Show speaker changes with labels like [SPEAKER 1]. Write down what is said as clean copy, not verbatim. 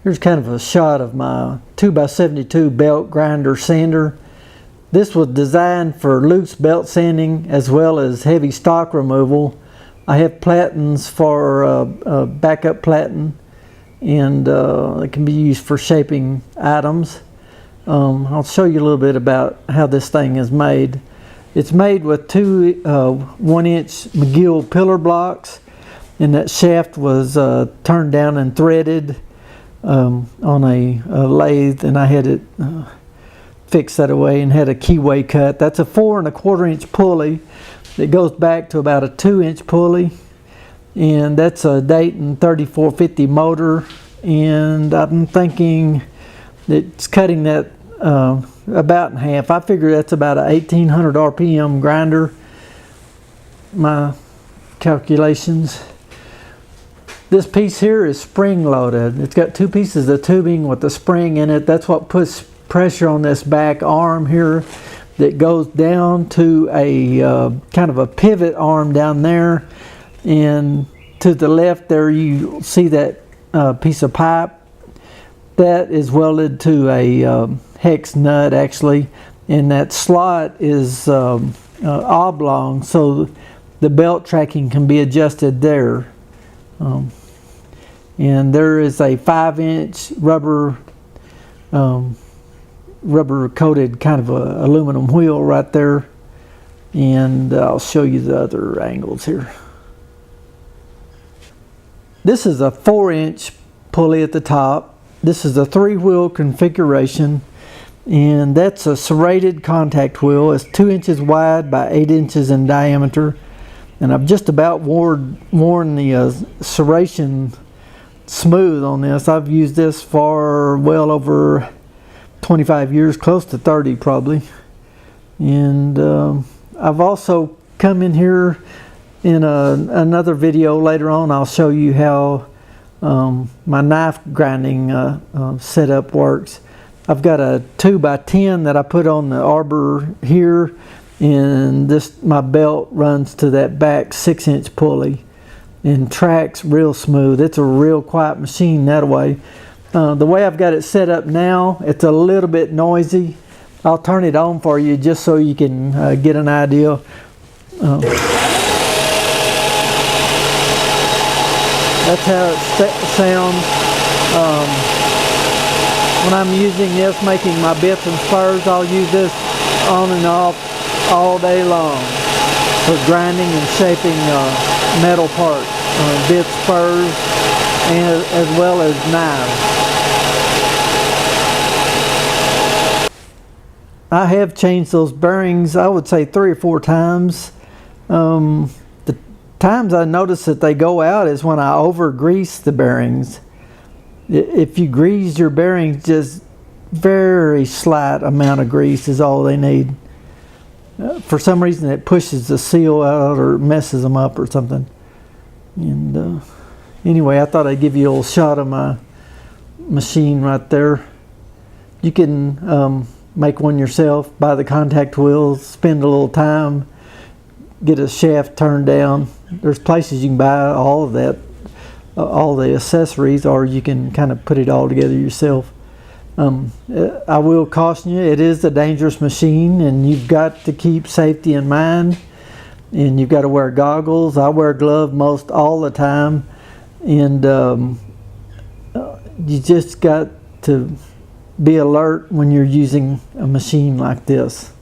[SPEAKER 1] Here's kind of a shot of my 2x72 belt grinder sander. This was designed for loose belt sanding as well as heavy stock removal. I have platens for backup platen, and it can be used for shaping items. I'll show you a little bit about how this thing is made. It's made with two 1-inch McGill pillar blocks, and that shaft was turned down and threaded on a lathe, and I had it fixed that away and had a keyway cut. That's a 4 1/4 inch pulley that goes back to about a 2-inch pulley, and that's a Dayton 3450 motor, and I'm thinking it's cutting that about in half. I figure that's about a 1800 RPM grinder, my calculations. This piece here is spring loaded. It's got 2 pieces of tubing with the spring in it. That's what puts pressure on this back arm here that goes down to a kind of a pivot arm down there, and to the left there you see that piece of pipe that is welded to a hex nut actually, and that slot is oblong, so the belt tracking can be adjusted there. And there is a 5-inch rubber coated kind of a aluminum wheel right there, and I'll show you the other angles here. This is a 4-inch pulley at the top. This is a 3-wheel configuration, and that's a serrated contact wheel. It's 2 inches wide by 8 inches in diameter, and I've just about worn the serration smooth on this. I've used this for well over 25 years, close to 30 probably. And I've also come in here in another video later on. I'll show you how my knife grinding setup works. I've got a 2x10 that I put on the arbor here, and my belt runs to that back 6-inch pulley and tracks real smooth. It's a real quiet machine that way. The way I've got it set up now, it's a little bit noisy. I'll turn it on for you just so you can get an idea. That's how it sounds when I'm using this, making my bits and spurs. I'll use this on and off all day long for grinding and shaping metal parts, bits, spurs, and as well as knives. I have changed those bearings, I would say 3 or 4 times. The times I notice that they go out is when I over grease the bearings. If you grease your bearings, just very slight amount of grease is all they need. For some reason it pushes the seal out or messes them up or something. And anyway, I thought I'd give you a little shot of my machine right there. You can make one yourself, buy the contact wheels, spend a little time, get a shaft turned down. There's places you can buy all of that, all the accessories, or you can kind of put it all together yourself. I will caution you, it is a dangerous machine, and you've got to keep safety in mind, and you've got to wear goggles. I wear gloves most all the time, and you just got to be alert when you're using a machine like this.